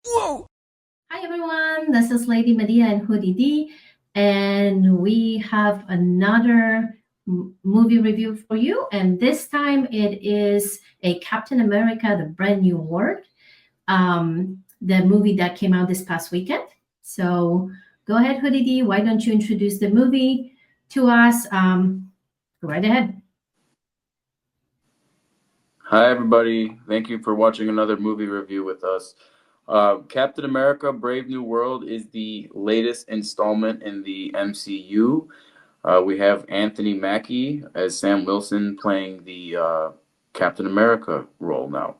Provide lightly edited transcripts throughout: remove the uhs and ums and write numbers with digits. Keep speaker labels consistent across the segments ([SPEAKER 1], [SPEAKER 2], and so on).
[SPEAKER 1] Whoa!
[SPEAKER 2] Hi everyone, this is Lady Madea and Hoodie, and we have another movie review for you. And this time it is a Captain America: The Brand New World, the movie that came out this past weekend. So go ahead, Hoodie. Why don't you introduce the movie to us? Go right ahead.
[SPEAKER 1] Hi, everybody. Thank you for watching another movie review with us. Captain America Brave New World is the latest installment in the MCU. We have Anthony Mackie as Sam Wilson playing the Captain America role now.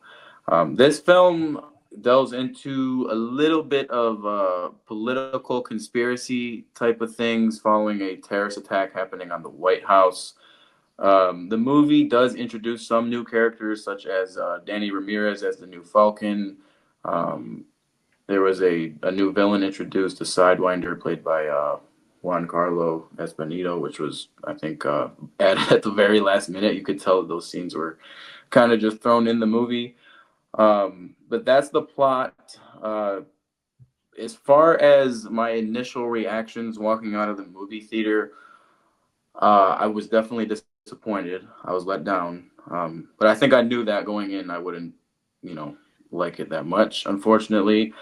[SPEAKER 1] This film delves into a little bit of political conspiracy type of things following a terrorist attack happening on the White House. The movie does introduce some new characters, such as Danny Ramirez as the new Falcon. Um, there was a new villain introduced, a Sidewinder, played by Juan Carlo Esposito, which was, I think, added at the very last minute. You could tell those scenes were kind of just thrown in the movie. But that's the plot. As far as my initial reactions walking out of the movie theater, I was definitely disappointed. I was let down. But I think I knew that going in, I wouldn't, you know, like it that much. Unfortunately,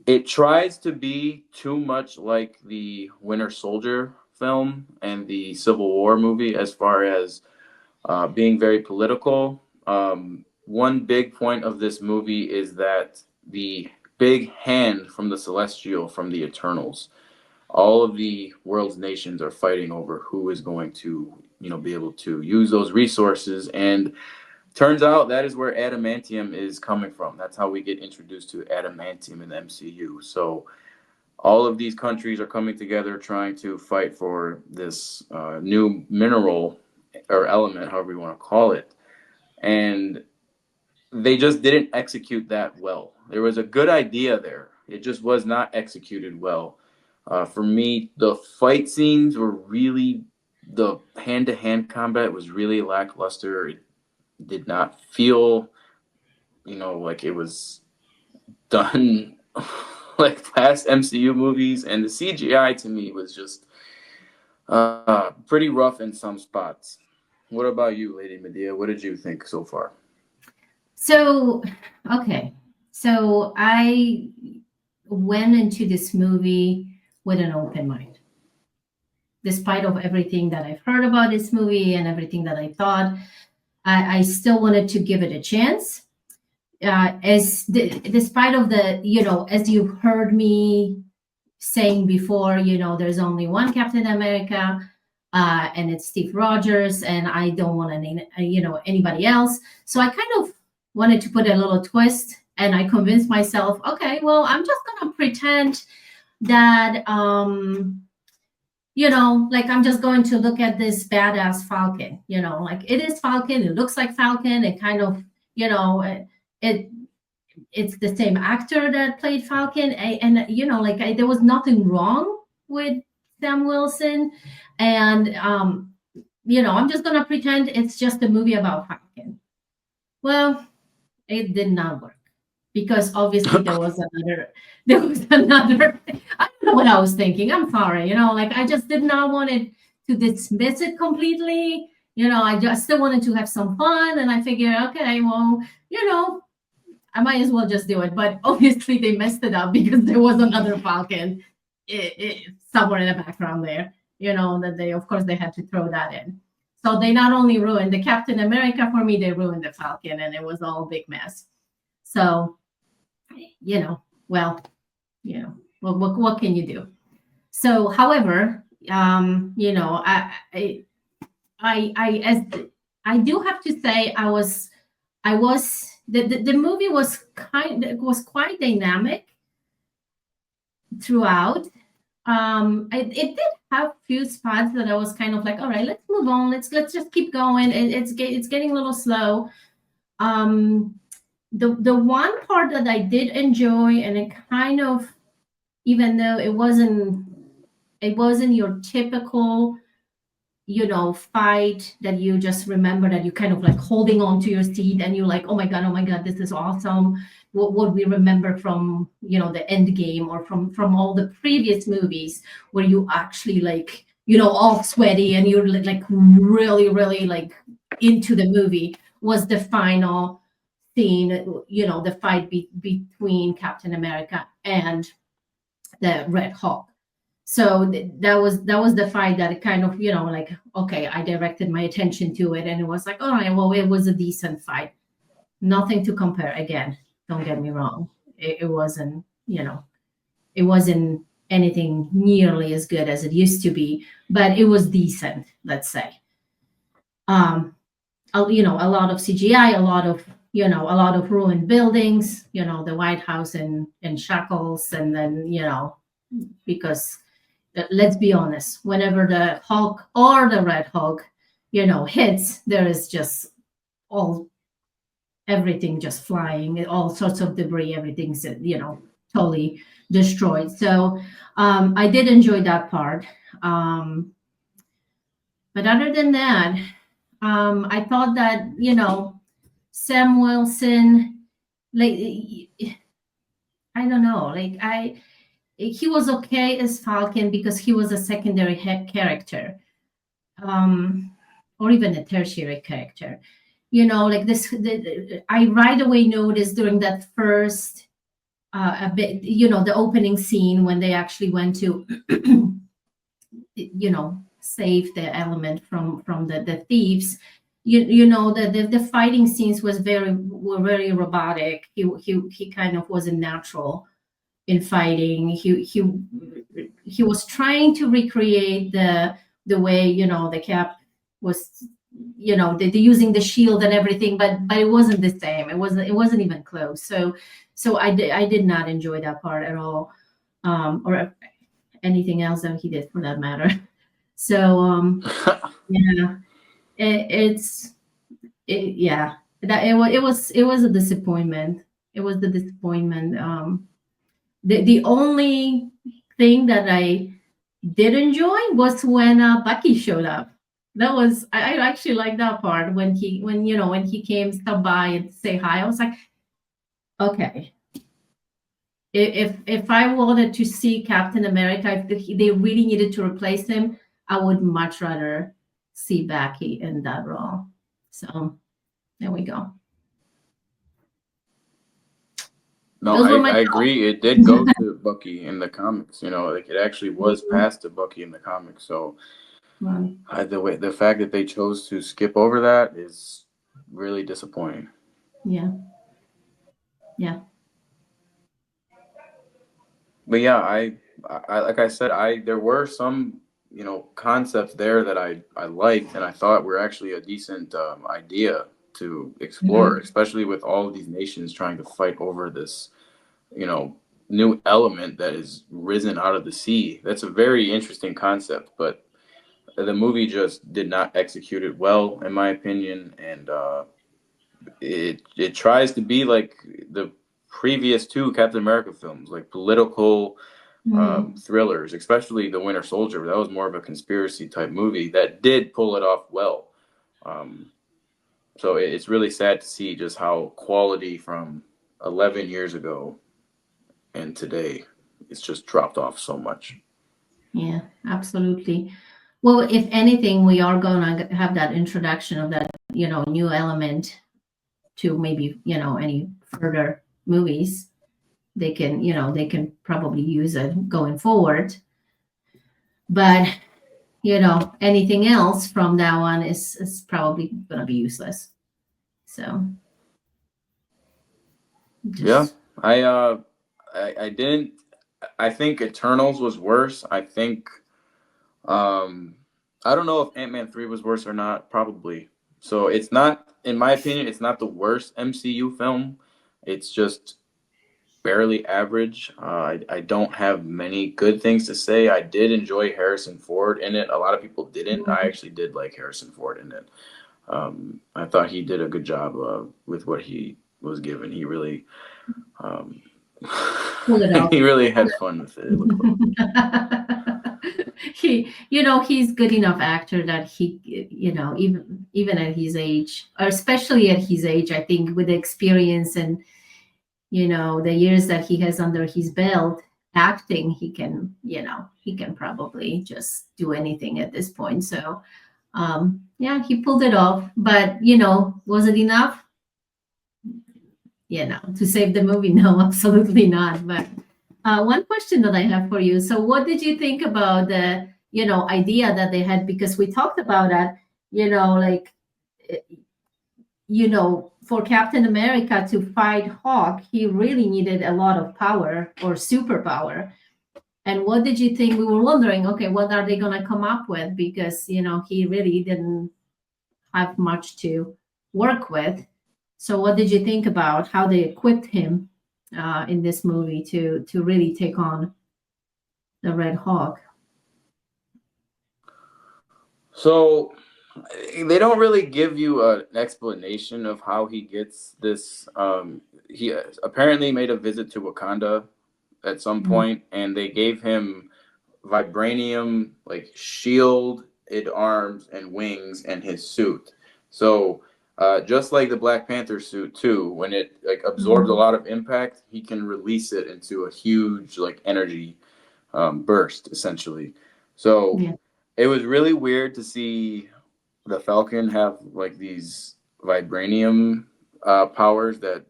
[SPEAKER 1] it tries to be too much like the Winter Soldier film and the Civil War movie as far as being very political. One big point of this movie is that the big hand from the Celestial, from the Eternals, all of the world's nations are fighting over who is going to, be able to use those resources. And turns out that is where adamantium is coming from. That's how we get introduced to adamantium in the MCU. So all of these countries are coming together trying to fight for this new mineral or element, however you want to call it. And they just didn't execute that well. There was a good idea there. It just was not executed well. For me, the fight scenes were really, the hand to hand combat was really lackluster. It did not feel, like it was done like past MCU movies. And the CGI to me was just pretty rough in some spots. What about you, Lady Medea? What did you think so far?
[SPEAKER 2] So, okay. So I went into this movie with an open mind, despite of everything that I've heard about this movie and everything that I thought. I still wanted to give it a chance. Despite of the, as you heard me saying before, there's only one Captain America, and it's Steve Rogers, and I don't want to name, anybody else. So I kind of wanted to put a little twist, and I convinced myself, okay, well, I'm just gonna pretend that, like I'm just going to look at this badass Falcon, like it is Falcon, it looks like Falcon, it kind of, it it's the same actor that played Falcon, and like there was nothing wrong with Sam Wilson, and I'm just gonna pretend it's just a movie about Falcon. Well, it did not work because obviously there was another. I don't know what I was thinking. I'm sorry, like I just did not want it to dismiss it completely. I just still wanted to have some fun, and I figured, okay, well, I might as well just do it. But obviously, they messed it up because there was another Falcon somewhere in the background there. That they, of course, they had to throw that in. So they not only ruined the Captain America for me, they ruined the Falcon, and it was all a big mess. So, well, what can you do? So, however, as I do have to say, I was the movie was quite dynamic throughout. It did have few spots that I was kind of like, all right, let's move on. Let's just keep going. It's getting a little slow. Um, the one part that I did enjoy, and it kind of, even though it wasn't your typical fight that you just remember, that you kind of like holding on to your seat and you're like, oh my god, this is awesome, what we remember from, the end game, or from all the previous movies, where you actually, like, all sweaty, and you're like really, really, like, into the movie, was the final scene, the fight between Captain America and the Red Hulk. So that was the fight that kind of, like, okay, I directed my attention to it, and it was like, all right, well, it was a decent fight. Nothing to compare. Again, don't get me wrong. It wasn't, it wasn't anything nearly as good as it used to be, but it was decent, let's say. Um, a lot of CGI, a lot of ruined buildings, the White House in shackles, and then, because, let's be honest, whenever the Hulk or the Red Hulk, hits, there is just all everything just flying, all sorts of debris, everything's, totally destroyed. So I did enjoy that part. Um, but other than that, I thought that, Sam Wilson, like, I don't know, like, he was okay as Falcon because he was a secondary character, um, or even a tertiary character. Like this, I right away noticed during that first, a bit, the opening scene when they actually went to, save the element from the thieves. The fighting scenes were very robotic. He kind of wasn't natural in fighting. He was trying to recreate the way, the Cap was, the using the shield and everything, but it wasn't the same. It wasn't even close. So I did not enjoy that part at all, or anything else that he did for that matter. So yeah, it's yeah, that it was a disappointment. It was the disappointment. The only thing that I did enjoy was when Bucky showed up. That was, I actually like that part when he came, stop by and say hi. I was like, okay, if I wanted to see Captain America, if they really needed to replace him, I would much rather see Bucky in that role. So there we go.
[SPEAKER 1] No,
[SPEAKER 2] Those
[SPEAKER 1] I,
[SPEAKER 2] were my
[SPEAKER 1] I
[SPEAKER 2] thoughts.
[SPEAKER 1] agree. It did go to Bucky in the comics. Like it actually was passed to Bucky in the comics. So the fact that they chose to skip over that is really disappointing.
[SPEAKER 2] Yeah, yeah.
[SPEAKER 1] But yeah, I like I said, there were some concepts there that I liked and I thought were actually a decent idea to explore,
[SPEAKER 2] Mhm.
[SPEAKER 1] especially with all of these nations trying to fight over this you know new element that is risen out of the sea. That's a very interesting concept, but the movie just did not execute it well, in my opinion, and it tries to be like the previous two Captain America films, like political
[SPEAKER 2] Mhm.
[SPEAKER 1] thrillers, especially The Winter Soldier. That was more of a conspiracy type movie that did pull it off well. Um, so it's really sad to see just how quality from 11 years ago and today it's just dropped off so much.
[SPEAKER 2] Yeah, absolutely. Well, if anything, we are going to have that introduction of that, new element to maybe, any further movies. They can probably use it going forward. But, anything else from that one is probably going to be useless. So
[SPEAKER 1] Yeah,
[SPEAKER 2] just,
[SPEAKER 1] I didn't. I think Eternals was worse. Um, I don't know if Ant-Man 3 was worse or not. Probably. So it's not, in my opinion, it's not the worst MCU film. It's just barely average. I don't have many good things to say. I did enjoy Harrison Ford in it. A lot of people didn't. I actually did like Harrison Ford in it. I thought he did a good job with what he was given. He really, um,
[SPEAKER 2] pull it off.
[SPEAKER 1] he really had fun with it. It looked like.
[SPEAKER 2] He's good enough actor that he, even at his age, or especially at his age, I think with the experience, and the years that he has under his belt acting, he can probably just do anything at this point. So yeah, he pulled it off. But was it enough? To save the movie? No, absolutely not. But one question that I have for you. So, what did you think about the idea that they had? Because we talked about that. Like eh, for Captain America to fight Hawk, he really needed a lot of power or superpower. And what did you think? We were wondering, okay, what are they going to come up with? Because, he really didn't have much to work with. So, what did you think about how they equipped him in this movie to really take on the Red Hawk?
[SPEAKER 1] So they don't really give you an explanation of how he gets this. He apparently made a visit to Wakanda at some
[SPEAKER 2] Mhm.
[SPEAKER 1] point, and they gave him vibranium like shield, it arms and wings, and his suit. So just like the Black Panther suit too, when it like absorbs a
[SPEAKER 2] Mhm.
[SPEAKER 1] lot of impact, he can release it into a huge like energy burst essentially. So
[SPEAKER 2] Yeah.
[SPEAKER 1] it was really weird to see the Falcon have like these vibranium powers that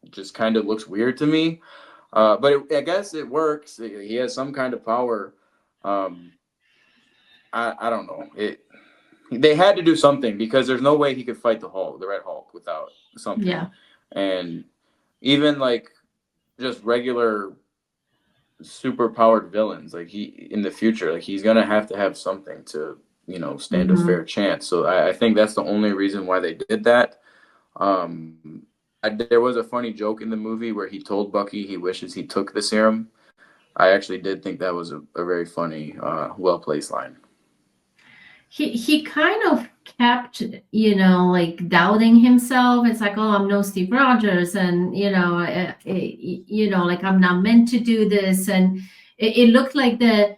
[SPEAKER 1] just kind of looks weird to me. But I guess it works. He has some kind of power. Um, I don't know. They had to do something because there's no way he could fight the Hulk, the Red Hulk, without something.
[SPEAKER 2] Yeah.
[SPEAKER 1] And even like just regular super powered villains, like he in the future, like he's gonna have to have something to stand a
[SPEAKER 2] Hmm.
[SPEAKER 1] fair chance. So I think that's the only reason why they did that. There was a funny joke in the movie where he told Bucky he wishes he took the serum. I actually did think that was a very funny, well placed line.
[SPEAKER 2] He kind of kept, like doubting himself. It's like, oh, I'm no Steve Rogers, and like I'm not meant to do this, and it looked like the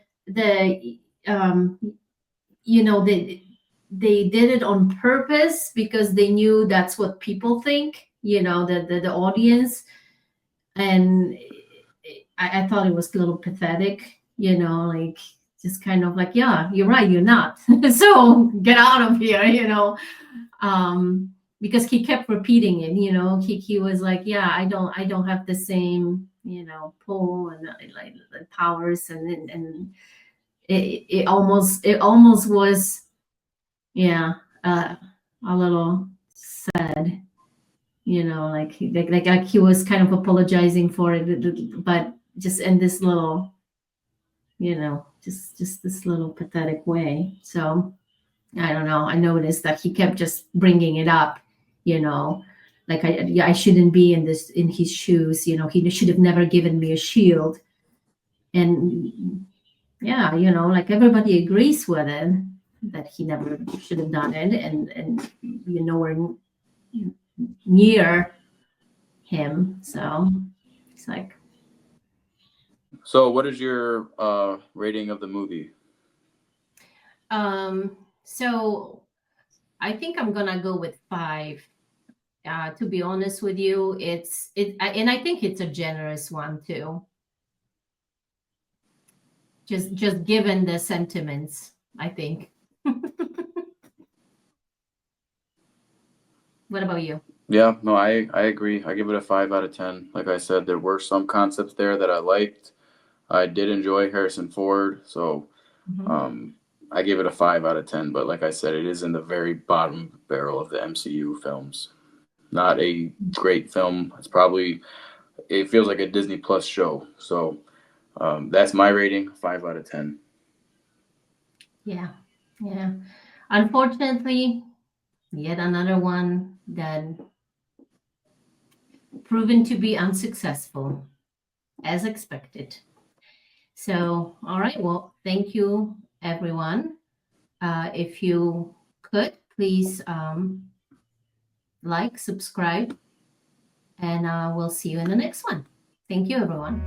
[SPEAKER 2] they did it on purpose because they knew that's what people think, the audience. And I thought it was a little pathetic, like just kind of like, yeah, you're right, you're not. So get out of here, because he kept repeating it. He was like, yeah, I don't have the same pull and like the powers, and it almost was, yeah, uh, a little sad, like he was kind of apologizing for it, but just in this little, just this little pathetic way. So I don't know. I noticed that he kept just bringing it up, you know, like yeah, I shouldn't be in his shoes. He should have never given me a shield. And yeah, like everybody agrees with it that he never should have done it, and we're near him. So it's like,
[SPEAKER 1] So, what is your rating of the movie?
[SPEAKER 2] so I think I'm gonna go with 5. To be honest with you, and I think it's a generous one too. Just given the sentiments, I think. What about you?
[SPEAKER 1] Yeah, no, I agree. I give it a 5 out of 10. Like I said, there were some concepts there that I liked. I did enjoy Harrison Ford, so
[SPEAKER 2] Mhm.
[SPEAKER 1] um, I give it a 5 out of 10. But like I said, it is in the very bottom barrel of the MCU films. Not a great film. It feels like a Disney Plus show. So that's my rating, 5 out of 10.
[SPEAKER 2] Yeah, yeah. Unfortunately, yet another one that proven to be unsuccessful, as expected. So, all right. Well, thank you, everyone. If you could, please like, subscribe, and we'll see you in the next one. Thank you, everyone.